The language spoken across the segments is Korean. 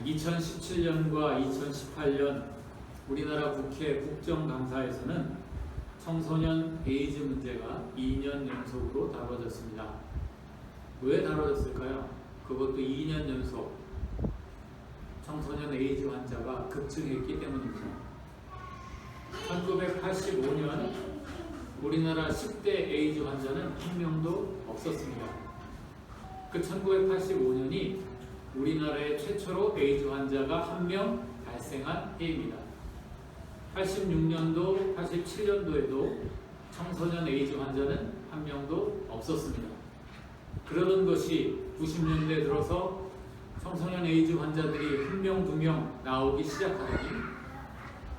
2017년과 2018년 우리나라 국회 국정감사에서는 청소년 에이즈 문제가 2년 연속으로 다뤄졌습니다. 왜 다뤄졌을까요? 그것도 2년 연속 청소년 에이즈 환자가 급증했기 때문입니다. 1985년 우리나라 10대 에이즈 환자는 한 명도 없었습니다. 그 1985년이 우리나라의 최초로 에이즈 환자가 한 명 발생한 해입니다. 86년도, 87년도에도 청소년 에이즈 환자는 한 명도 없었습니다. 그러던 것이 90년대 들어서 청소년 에이즈 환자들이 한 명, 두 명 나오기 시작하더니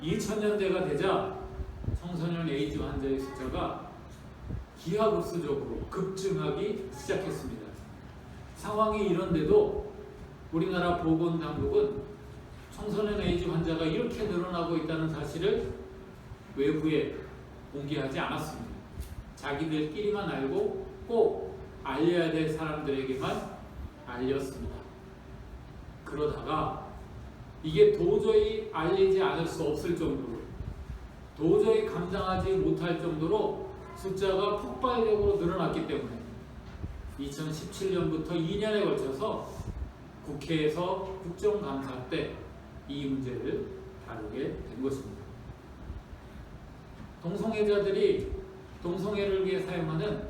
2000년대가 되자 청소년 에이즈 환자의 숫자가 기하급수적으로 급증하기 시작했습니다. 상황이 이런데도 우리나라 보건당국은 청소년 에이즈 환자가 이렇게 늘어나고 있다는 사실을 외부에 공개하지 않았습니다. 자기들끼리만 알고 꼭 알려야 될 사람들에게만 알렸습니다. 그러다가 이게 도저히 알리지 않을 수 없을 정도로, 도저히 감당하지 못할 정도로 숫자가 폭발적으로 늘어났기 때문에 2017년부터 2년에 걸쳐서 국회에서 국정감사 때 이 문제를 다루게 된 것입니다. 동성애자들이 동성애를 위해 사용하는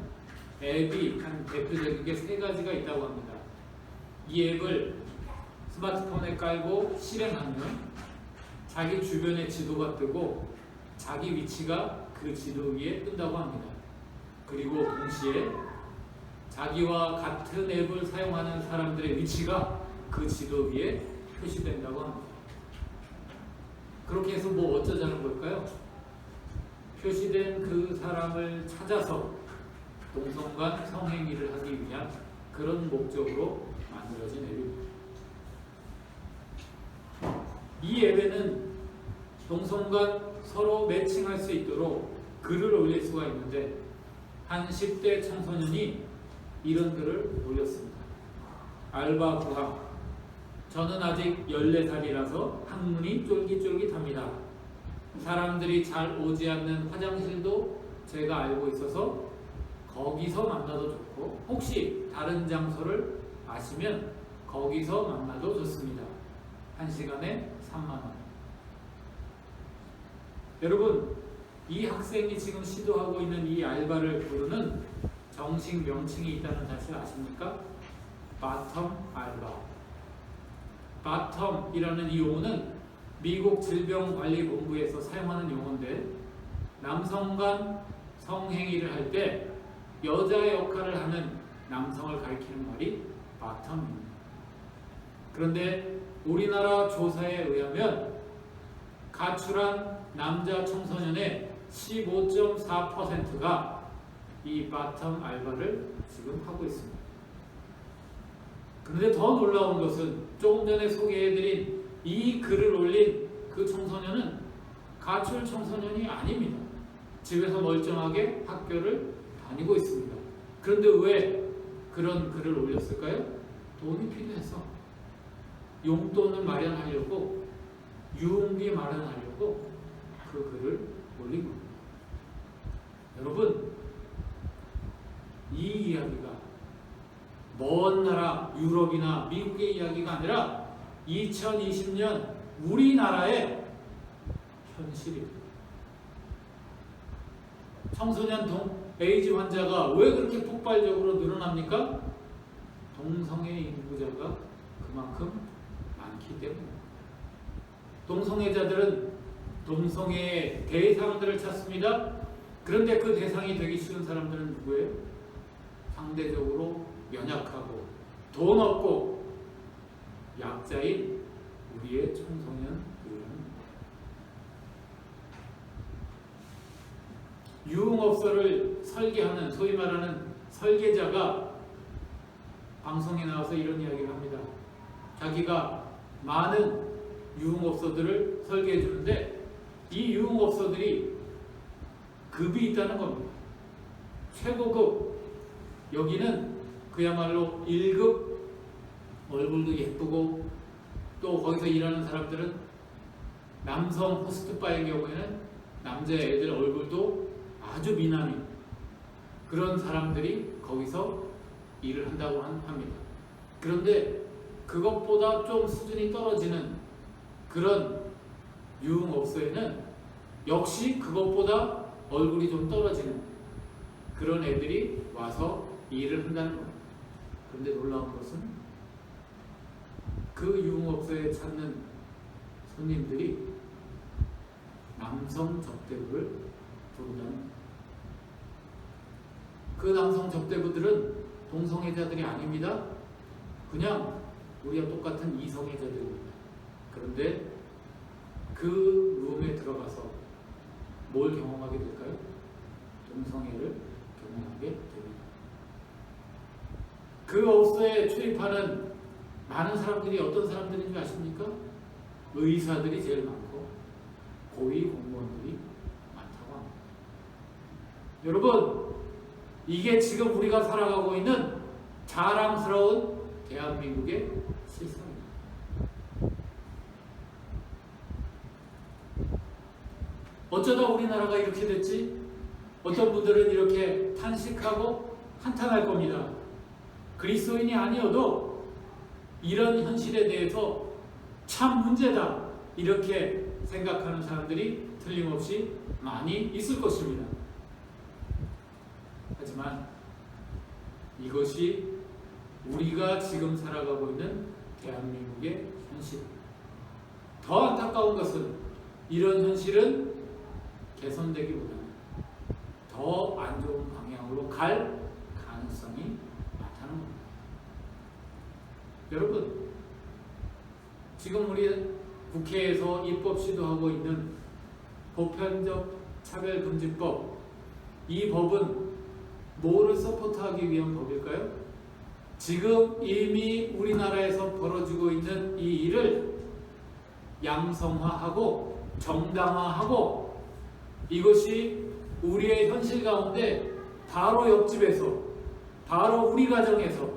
앱이 한 대표적인 게 세 가지가 있다고 합니다. 이 앱을 스마트폰에 깔고 실행하면 자기 주변의 지도가 뜨고 자기 위치가 그 지도 위에 뜬다고 합니다. 그리고 동시에 자기와 같은 앱을 사용하는 사람들의 위치가 그 지도 위에 표시된다고 합니다. 그렇게 해서 뭐 어쩌자는 걸까요? 표시된 그 사람을 찾아서 동성간 성행위를 하기 위한 그런 목적으로 만들어진 앱입니다. 이 앱에는 동성간 서로 매칭할 수 있도록 글을 올릴 수가 있는데 한 10대 청소년이 이런 글을 올렸습니다. 알바 구함. 저는 아직 14살이라서 학문이 쫄깃쫄깃합니다. 사람들이 잘 오지 않는 화장실도 제가 알고 있어서 거기서 만나도 좋고 혹시 다른 장소를 아시면 거기서 만나도 좋습니다. 1시간에 3만원. 여러분, 이 학생이 지금 시도하고 있는 이 알바를 부르는 정식 명칭이 있다는 사실 아십니까? 바텀 알바. 바텀이라는 이 용어는 미국 질병관리본부에서 사용하는 용어인데 남성 간 성행위를 할 때 여자의 역할을 하는 남성을 가리키는 말이 바텀입니다. 그런데 우리나라 조사에 의하면 가출한 남자 청소년의 15.4%가 이 바텀 알바를 지금 하고 있습니다. 그런데 더 놀라운 것은 조금 전에 소개해드린 이 글을 올린 그 청소년은 가출 청소년이 아닙니다. 집에서 멀쩡하게 학교를 다니고 있습니다. 그런데 왜 그런 글을 올렸을까요? 돈이 필요해서. 용돈을 마련하려고, 유흥비 마련하려고 그 글을 올린 겁니다. 여러분, 이 이야기가 먼 나라 유럽이나 미국의 이야기가 아니라 2020년 우리나라의 현실입니다. 청소년 에이즈 환자가 왜 그렇게 폭발적으로 늘어납니까? 동성애 인구자가 그만큼 많기 때문입니다. 동성애자들은 동성애 대상들을 찾습니다. 그런데 그 대상이 되기 쉬운 사람들은 누구예요? 상대적으로 연약하고 돈 없고 약자인 우리의 청소년들입니다. 유흥업소를 설계하는 소위 말하는 설계자가 방송에 나와서 이런 이야기를 합니다. 자기가 많은 유흥업소들을 설계해 주는데 이 유흥업소들이 급이 있다는 겁니다. 최고급, 여기는 그야말로 1급, 얼굴도 예쁘고 또 거기서 일하는 사람들은 남성 호스트바의 경우에는 남자애들 얼굴도 아주 미남인 그런 사람들이 거기서 일을 한다고 합니다. 그런데 그것보다 좀 수준이 떨어지는 그런 유흥업소에는 역시 그것보다 얼굴이 좀 떨어지는 그런 애들이 와서 일을 한다는 겁니다. 그런데 놀라운 것은 그 유흥업소에 찾는 손님들이 남성 접대부를 부른다는 겁니다. 그 남성 접대부들은 동성애자들이 아닙니다. 그냥 우리와 똑같은 이성애자들입니다. 그런데 그 룸에 들어가서 뭘 경험하게 될까요? 동성애를 경험하게 됩니다. 그 업소에 출입하는 많은 사람들이 어떤 사람들인 줄 아십니까? 의사들이 제일 많고 고위 공무원들이 많다고 합니다. 여러분, 이게 지금 우리가 살아가고 있는 자랑스러운 대한민국의 실상입니다. 어쩌다 우리나라가 이렇게 됐지? 어떤 분들은 이렇게 탄식하고 한탄할 겁니다. 그리스도인이 아니어도 이런 현실에 대해서 참 문제다 이렇게 생각하는 사람들이 틀림없이 많이 있을 것입니다. 하지만 이것이 우리가 지금 살아가고 있는 대한민국의 현실. 더 안타까운 것은 이런 현실은 개선되기보다는 더 안 좋은 방향으로 갈 가능성이 많다는 겁니다. 여러분, 지금 우리 국회에서 입법 시도하고 있는 보편적 차별금지법, 이 법은 뭐를 서포트하기 위한 법일까요? 지금 이미 우리나라에서 벌어지고 있는 이 일을 양성화하고 정당화하고 이것이 우리의 현실 가운데 바로 옆집에서, 바로 우리 가정에서,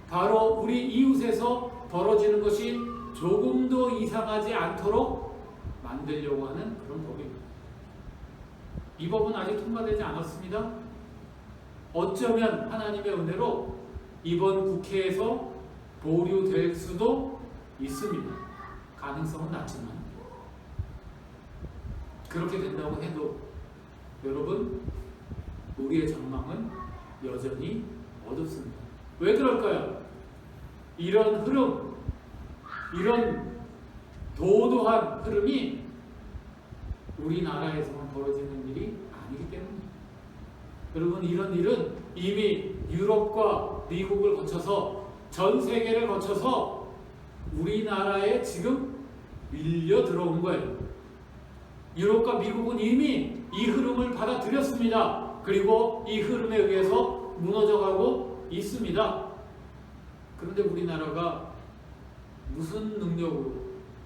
바로 우리 이웃에서 벌어지는 것이 조금도 이상하지 않도록 만들려고 하는 그런 법입니다. 이 법은 아직 통과되지 않았습니다. 어쩌면 하나님의 은혜로 이번 국회에서 보류될 수도 있습니다. 가능성은 낮지만 그렇게 된다고 해도 여러분, 우리의 전망은 여전히 어둡습니다. 왜 그럴까요? 이런 흐름, 이런 도도한 흐름이 우리나라에서만 벌어지는 일이 아니기 때문입니다. 여러분, 이런 일은 이미 유럽과 미국을 거쳐서 전 세계를 거쳐서 우리나라에 지금 밀려 들어온 거예요. 유럽과 미국은 이미 이 흐름을 받아들였습니다. 그리고 이 흐름에 의해서 무너져가고 있습니다. 그런데 우리나라가 무슨 능력으로,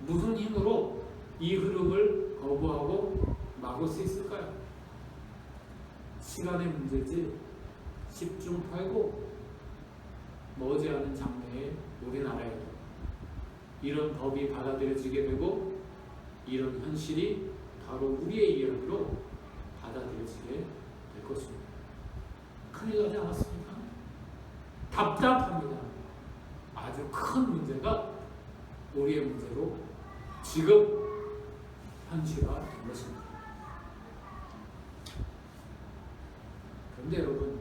무슨 힘으로 이 흐름을 거부하고 막을 수 있을까요? 시간의 문제지 10중 8구 머지않은 장래에 우리나라에도 이런 법이 받아들여지게 되고 이런 현실이 바로 우리의 이야기로 받아들여지게 될 것입니다. 큰일 나지 않았습니까? 답답합니다. 아주 큰 문제가 우리의 문제로 지금 현실화된 것입니다. 그런데 여러분,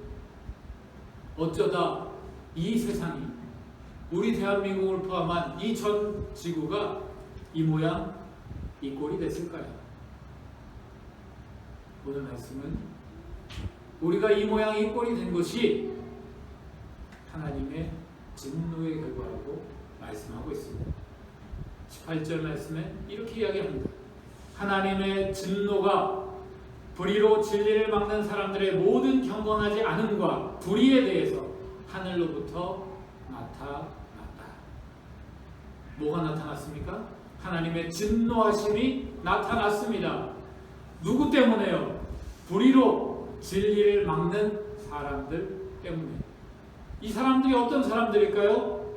어쩌다 이 세상이, 우리 대한민국을 포함한 이 전 지구가 이 모양 이 꼴이 됐을까요? 오늘 말씀은 우리가 이 모양 이 꼴이 된 것이 하나님의 진노의 결과라고 말씀하고 있습니다. 18절 말씀에 이렇게 이야기합니다. 하나님의 진노가 불의로 진리를 막는 사람들의 모든 경건하지 않음과 불의에 대해서 하늘로부터 나타났다. 뭐가 나타났습니까? 하나님의 진노하심이 나타났습니다. 누구 때문에요? 불의로 진리를 막는 사람들 때문에. 이 사람들이 어떤 사람들일까요?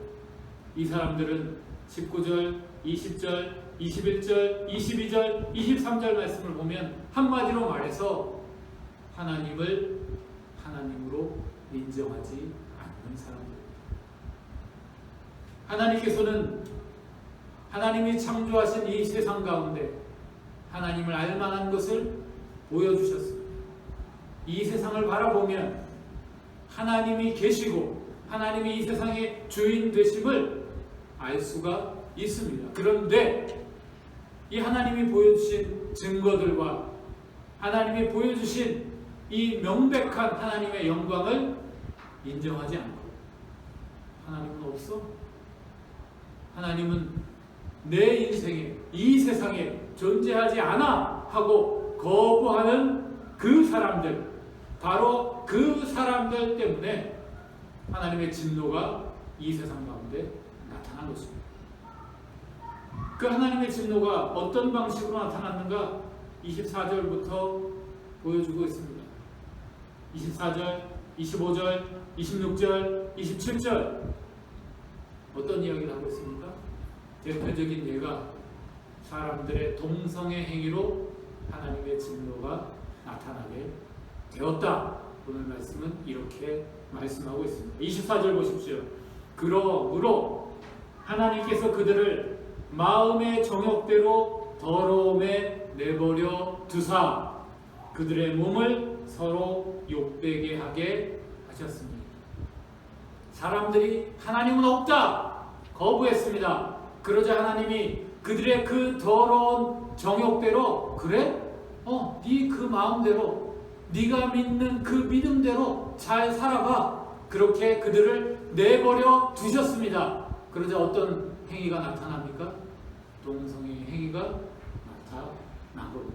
이 사람들은 19절, 20절, 21절, 22절, 23절 말씀을 보면 한마디로 말해서 하나님을 하나님으로 인정하지 않는 사람들. 하나님께서는 하나님이 창조하신 이 세상 가운데 하나님을 알만한 것을 보여주셨습니다. 이 세상을 바라보면 하나님이 계시고 하나님이 이 세상의 주인 되심을 알 수가 있습니다. 그런데 이 하나님이 보여주신 증거들과 하나님이 보여주신 이 명백한 하나님의 영광을 인정하지 않고, 하나님은 없어? 하나님은 내 인생에, 이 세상에 존재하지 않아 하고 거부하는 그 사람들, 바로 그 사람들 때문에 하나님의 진노가 이 세상 가운데 나타난 것입니다. 그 하나님의 진노가 어떤 방식으로 나타났는가 24절부터 보여주고 있습니다. 24절, 25절, 26절, 27절 어떤 이야기를 하고 있습니까? 대표적인 예가 사람들의 동성애 행위로 하나님의 진노가 나타나게 되었다. 오늘 말씀은 이렇게 말씀하고 있습니다. 24절 보십시오. 그러므로 하나님께서 그들을 마음의 정욕대로 더러움에 내버려 두사 그들의 몸을 서로 욕되게 하게 하셨습니다. 사람들이 하나님은 없다 거부했습니다. 그러자 하나님이 그들의 그 더러운 정욕대로, 그래? 네 그 마음대로, 네가 믿는 그 믿음대로 잘 살아봐. 그렇게 그들을 내버려 두셨습니다. 그러자 어떤 행위가 나타납니까? 동성애 행위가 나타나고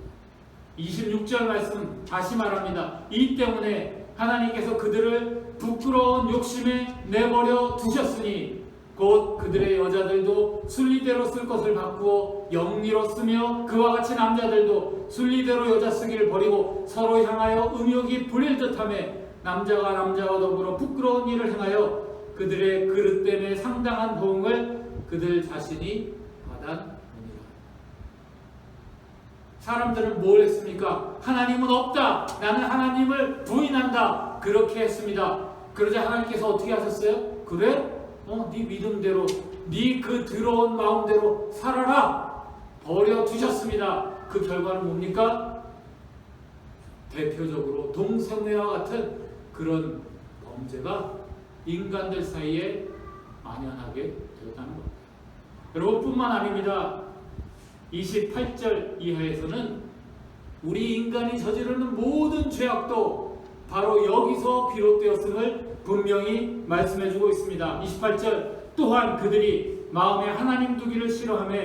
26절 말씀 다시 말합니다. 이 때문에 하나님께서 그들을 부끄러운 욕심에 내버려 두셨으니 곧 그들의 여자들도 순리대로 쓸 것을 바꾸어 영리로 쓰며 그와 같이 남자들도 순리대로 여자 쓰기를 버리고 서로 향하여 음욕이 부릴 듯하며 남자가 남자와 더불어 부끄러운 일을 행하여 그들의 그릇 때문에 상당한 보응을 그들 자신이 받았느니라. 사람들은 뭘 했습니까? 하나님은 없다. 나는 하나님을 부인한다. 그렇게 했습니다. 그러자 하나님께서 어떻게 하셨어요? 그래? 네 믿음대로, 네 그 더러운 마음대로 살아라. 버려 두셨습니다. 그 결과는 뭡니까? 대표적으로 동성애와 같은 그런 범죄가 인간들 사이에 만연하게 되었다는 겁니다. 여러분 뿐만 아닙니다. 28절 이하에서는 우리 인간이 저지르는 모든 죄악도 바로 여기서 비롯되었음을 분명히 말씀해주고 있습니다. 28절 또한 그들이 마음에 하나님 두기를 싫어하며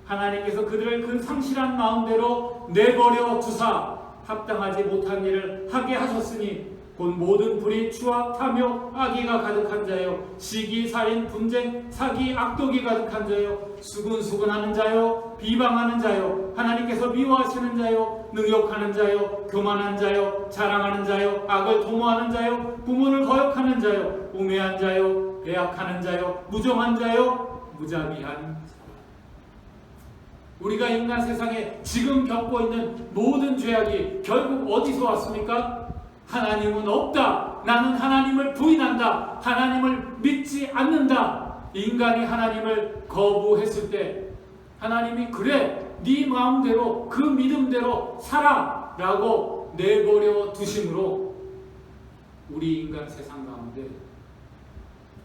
하나님께서 그들을 그 상실한 마음대로 내버려 두사 합당하지 못한 일을 하게 하셨으니 곧 모든 불의, 추악, 탐욕, 악의가 가득한 자요 시기, 살인, 분쟁, 사기, 악독이 가득한 자요 수근수근하는 자요 비방하는 자요 하나님께서 미워하시는 자요 능욕하는 자요 교만한 자요 자랑하는 자요 악을 도모하는 자요 부모를 거역하는 자요 우매한 자요 배약하는 자요 무정한 자요 무자비한 자. 우리가 인간 세상에 지금 겪고 있는 모든 죄악이 결국 어디서 왔습니까? 하나님은 없다. 나는 하나님을 부인한다. 하나님을 믿지 않는다. 인간이 하나님을 거부했을 때 하나님이 그래 네 마음대로 그 믿음대로 살아 라고 내버려 두심으로 우리 인간 세상 가운데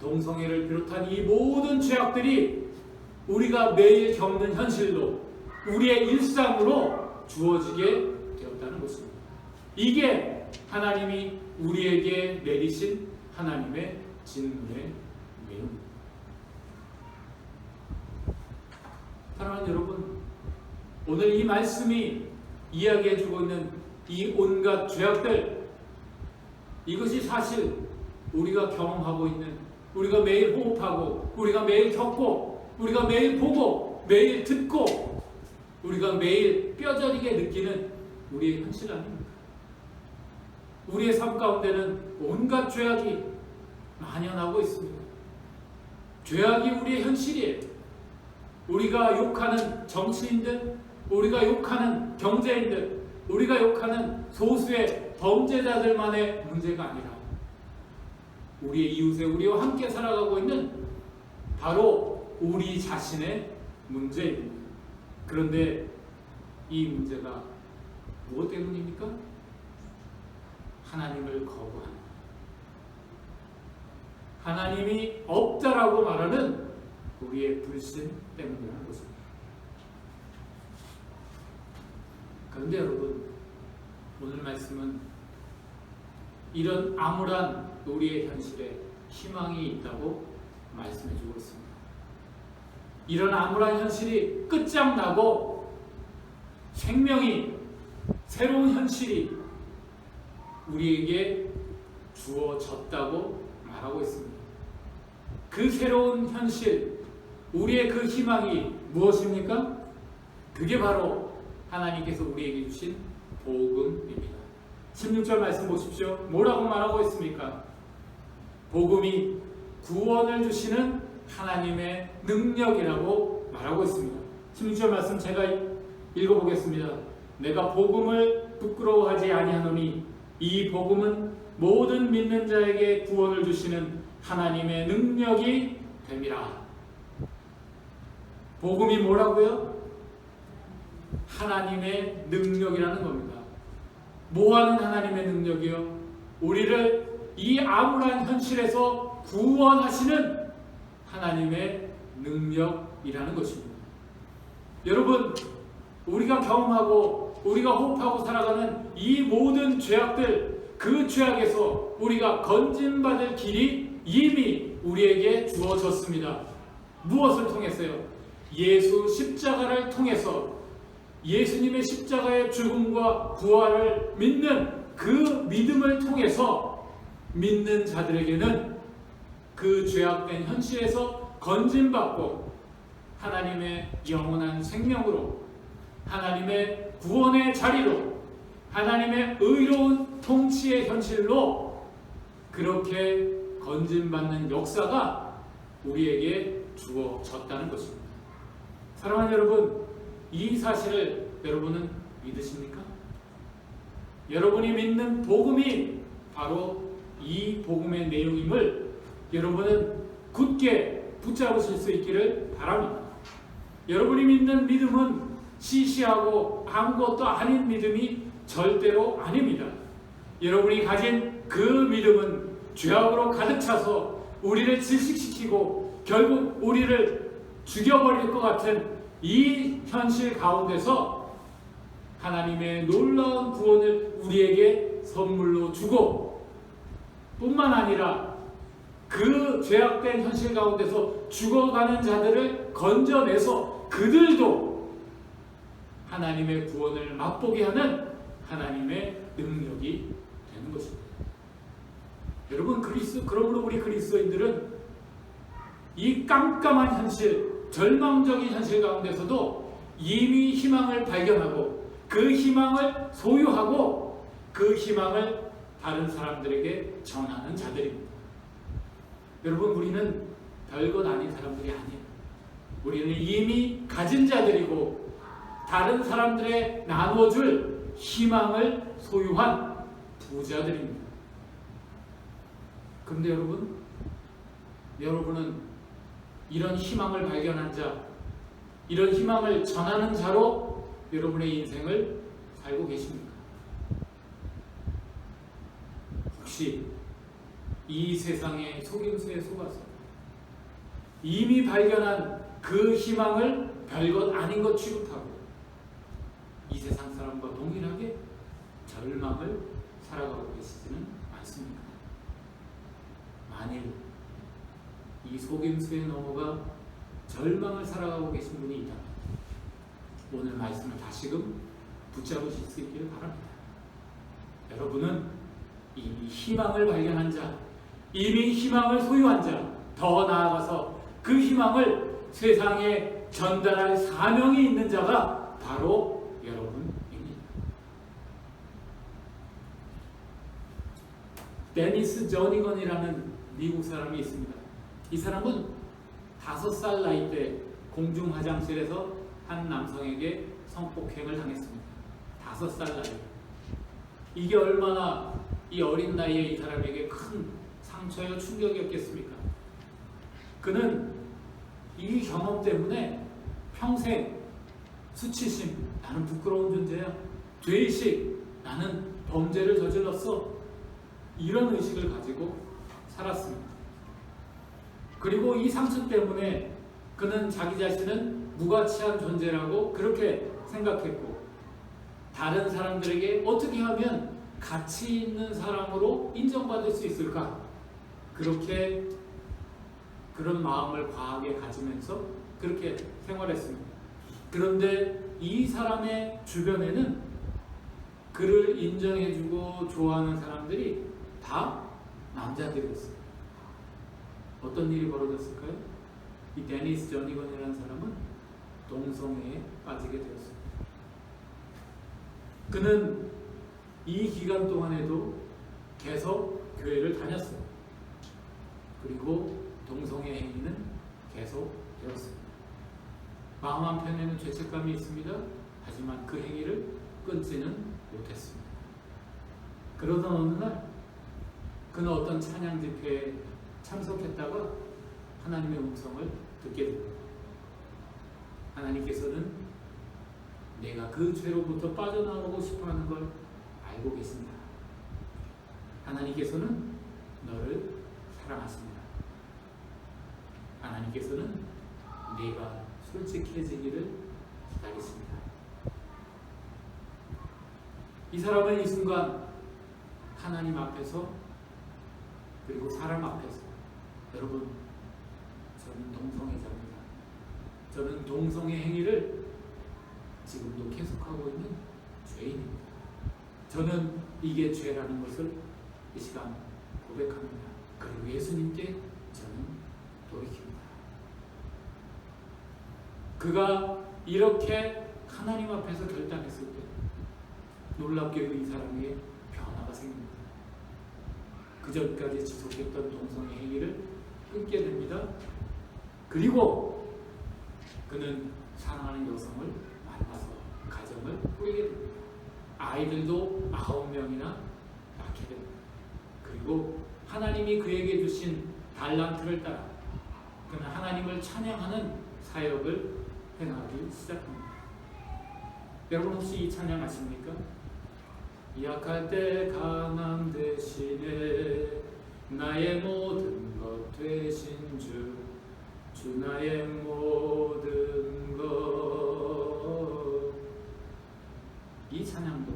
동성애를 비롯한 이 모든 죄악들이 우리가 매일 겪는 현실로 우리의 일상으로 주어지게 되었다는 것입니다. 이게 하나님이 우리에게 내리신 하나님의 진노의 내용입니다. 사랑하는 여러분, 오늘 이 말씀이 이야기해주고 있는 이 온갖 죄악들, 이것이 사실 우리가 경험하고 있는, 우리가 매일 호흡하고, 우리가 매일 겪고, 우리가 매일 보고, 매일 듣고, 우리가 매일 뼈저리게 느끼는 우리의 현실 아닙니까? 우리의 삶 가운데는 온갖 죄악이 만연하고 있습니다. 죄악이 우리의 현실이에요. 우리가 욕하는 정치인들, 우리가 욕하는 경제인들, 우리가 욕하는 소수의 범죄자들만의 문제가 아니라 우리의 이웃에 우리와 함께 살아가고 있는 바로 우리 자신의 문제입니다. 그런데 이 문제가 무엇 때문입니까? 하나님을 거부하는, 하나님이 없다라고 말하는 우리의 불신 때문이라는 것입니다. 그런데 여러분, 오늘 말씀은 이런 암울한 우리의 현실에 희망이 있다고 말씀해 주고 있습니다. 이런 암울한 현실이 끝장나고 생명이, 새로운 현실이 우리에게 주어졌다고 말하고 있습니다. 그 새로운 현실, 우리의 그 희망이 무엇입니까? 그게 바로 하나님께서 우리에게 주신 복음입니다. 16절 말씀 보십시오. 뭐라고 말하고 있습니까? 복음이 구원을 주시는 하나님의 능력이라고 말하고 있습니다. 16절 말씀 제가 읽어보겠습니다. 내가 복음을 부끄러워하지 아니하노니 이 복음은 모든 믿는 자에게 구원을 주시는 하나님의 능력이 됨이라. 복음이 뭐라고요? 하나님의 능력이라는 겁니다. 뭐하는 하나님의 능력이요? 우리를 이 암울한 현실에서 구원하시는 하나님의 능력이라는 것입니다. 여러분, 우리가 경험하고 우리가 호흡하고 살아가는 이 모든 죄악들, 그 죄악에서 우리가 건진받을 길이 이미 우리에게 주어졌습니다. 무엇을 통해서요? 예수 십자가를 통해서, 예수님의 십자가의 죽음과 부활을 믿는 그 믿음을 통해서 믿는 자들에게는 그 죄악된 현실에서 건진받고 하나님의 영원한 생명으로, 하나님의 구원의 자리로, 하나님의 의로운 통치의 현실로 그렇게 건진받는 역사가 우리에게 주어졌다는 것입니다. 사랑하는 여러분, 이 사실을 여러분은 믿으십니까? 여러분이 믿는 복음이 바로 이 복음의 내용임을 여러분은 굳게 붙잡으실 수 있기를 바랍니다. 여러분이 믿는 믿음은 시시하고 아무것도 아닌 믿음이 절대로 아닙니다. 여러분이 가진 그 믿음은 죄악으로 가득 차서 우리를 질식시키고 결국 우리를 죽여버릴 것 같은 이 현실 가운데서 하나님의 놀라운 구원을 우리에게 선물로 주고, 뿐만 아니라 그 죄악된 현실 가운데서 죽어가는 자들을 건져내서 그들도 하나님의 구원을 맛보게 하는 하나님의 능력이 되는 것입니다. 여러분, 그러므로 우리 그리스도인들은 이 깜깜한 현실, 절망적인 현실 가운데서도 이미 희망을 발견하고 그 희망을 소유하고 그 희망을 다른 사람들에게 전하는 자들입니다. 여러분, 우리는 별것 아닌 사람들이 아니에요. 우리는 이미 가진 자들이고 다른 사람들에 나눠줄 희망을 소유한 부자들입니다. 그런데 여러분은 이런 희망을 발견한 자, 이런 희망을 전하는 자로 여러분의 인생을 살고 계십니까? 혹시 이 세상의 속임수에 속아서 이미 발견한 그 희망을 별것 아닌 것 취급하고 이 세상 사람과 동일하게 절망을 살아가고 계시지는 않습니까? 만일 이 속임수에 넘어가 절망을 살아가고 계신 분이 있다면 오늘 말씀을 다시금 붙잡으실 수 있기를 바랍니다. 여러분은 이미 희망을 발견한 자, 이미 희망을 소유한 자, 더 나아가서 그 희망을 세상에 전달할 사명이 있는 자가 바로 여러분입니다. 데니스 저니건이라는 미국 사람이 있습니다. 이 사람은 5살 나이 때 공중 화장실에서 한 남성에게 성폭행을 당했습니다. 5살 나이. 이게 얼마나 이 어린 나이에 이 사람에게 큰 상처여 충격이었겠습니까? 그는 이 경험 때문에 평생 수치심, 나는 부끄러운 존재야. 죄의식, 나는 범죄를 저질렀어. 이런 의식을 가지고 살았습니다. 그리고 이 상처 때문에 그는 자기 자신은 무가치한 존재라고 그렇게 생각했고, 다른 사람들에게 어떻게 하면 가치 있는 사람으로 인정받을 수 있을까? 그렇게 그런 마음을 과하게 가지면서 그렇게 생활했습니다. 그런데 이 사람의 주변에는 그를 인정해주고 좋아하는 사람들이 다 남자들이었어요. 어떤 일이 벌어졌을까요? 이 데니스 저니건이라는 사람은 동성애에 빠지게 되었습니다. 그는 이 기간 동안에도 계속 교회를 다녔어요. 그리고 동성애 행위는 계속 되었습니다. 마음 한편에는 죄책감이 있습니다. 하지만 그 행위를 끊지는 못했습니다. 그러던 어느 날 그는 어떤 찬양 집회에 참석했다가 하나님의 음성을 듣게 됩니다. 하나님께서는 내가 그 죄로부터 빠져나오고 싶어하는 걸 알고 계신다. 하나님께서는 너를 사랑하십니다. 하나님께서는 네가 솔직해지기를 기다리십니다. 이 사람은 이 순간 하나님 앞에서 그리고 사람 앞에서, 여러분, 저는 동성애자입니다. 저는 동성애 행위를 지금도 계속하고 있는 죄인입니다. 저는 이게 죄라는 것을 이 시간 고백합니다. 그리고 예수님께 저는 돌이킵니다. 그가 이렇게 하나님 앞에서 결단했을 때 놀랍게도 이 사람에게 변화가 생깁니다. 그 전까지 지속했던 동성애 행위를 끊게 됩니다. 그리고 그는 사랑하는 여성을 만나서 가정을 꾸리게 됩니다. 아이들도 9명이나 낳게 됩니다. 그리고 하나님이 그에게 주신 달란트를 따라 그는 하나님을 찬양하는 사역을 행하기 시작합니다. 여러분 혹시 이 찬양 아십니까? 약할 때 강함 대신에 나의 모든 것 되신 주 나의 모든 것. 이 찬양도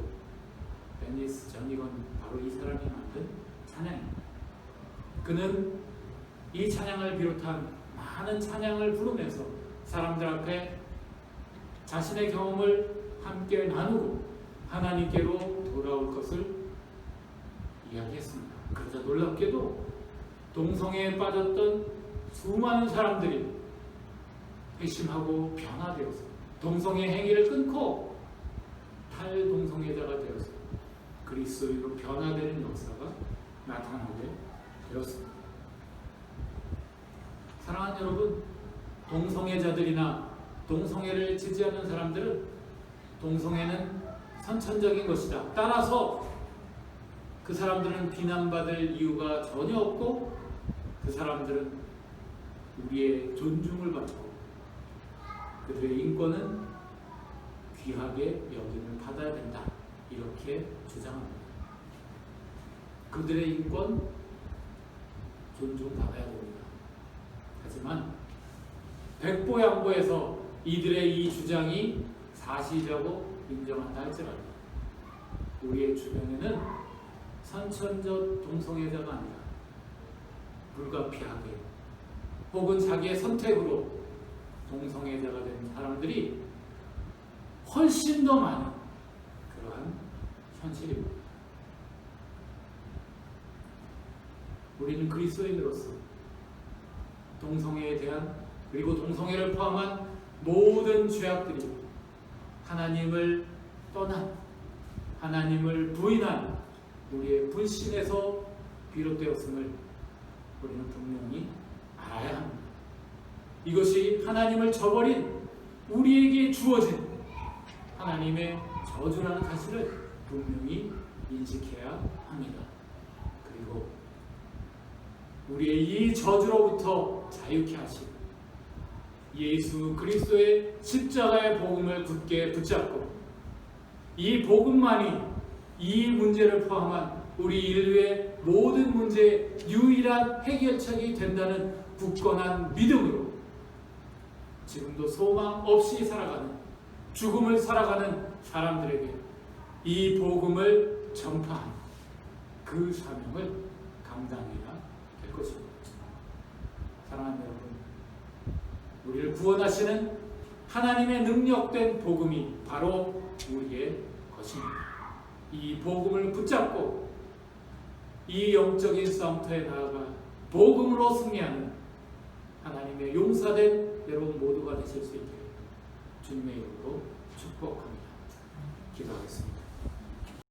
데니스 저니건, 바로 이 사람이 만든 찬양입니다. 그는 이 찬양을 비롯한 많은 찬양을 부르면서 사람들 앞에 자신의 경험을 함께 나누고 하나님께로 돌아올 것을 이야기했습니다. 그러자 놀랍게도 동성애에 빠졌던 수많은 사람들이 회심하고 변화되어서 동성애 행위를 끊고 탈동성애자가 되어서 그리스도인으로 변화되는 역사가 나타나게 되었습니다. 사랑하는 여러분, 동성애자들이나 동성애를 지지하는 사람들은 동성애는 선천적인 것이다. 따라서 그 사람들은 비난받을 이유가 전혀 없고 그 사람들은 우리의 존중을 받고 그들의 인권은 귀하게 여김을 받아야 된다. 이렇게 주장합니다. 그들의 인권 존중받아야 됩니다. 하지만 백보양보에서 이들의 이 주장이 사실이라고 인정한다 할지라도 우리의 주변에는 선천적 동성애자가 아니라 불가피하게 혹은 자기의 선택으로 동성애자가 된 사람들이 훨씬 더 많은 그러한 현실입니다. 우리는 그리스도인으로서 동성애에 대한, 그리고 동성애를 포함한 모든 죄악들이 하나님을 떠난, 하나님을 부인한 우리의 불신에서 비롯되었음을 우리는 분명히 알아야 합니다. 이것이 하나님을 저버린 우리에게 주어진 하나님의 저주라는 사실을 분명히 인식해야 합니다. 그리고 우리의 이 저주로부터 자유케 하시고 예수 그리스도의 십자가의 복음을 굳게 붙잡고 이 복음만이 이 문제를 포함한 우리 인류의 모든 문제의 유일한 해결책이 된다는 굳건한 믿음으로 지금도 소망 없이 살아가는 죽음을 살아가는 사람들에게 이 복음을 전파하는 그 사명을 감당해야 될 것입니다. 사랑하는 여러분, 우리를 구원하시는 하나님의 능력된 복음이 바로 우리의 것입니다. 이 복음을 붙잡고 이 영적인 싸움터에 나아가 복음으로 승리하는 하나님의 용사된 여러분 모두가 되실 수 있게 주님의 이름으로 축복합니다. 기도하겠습니다.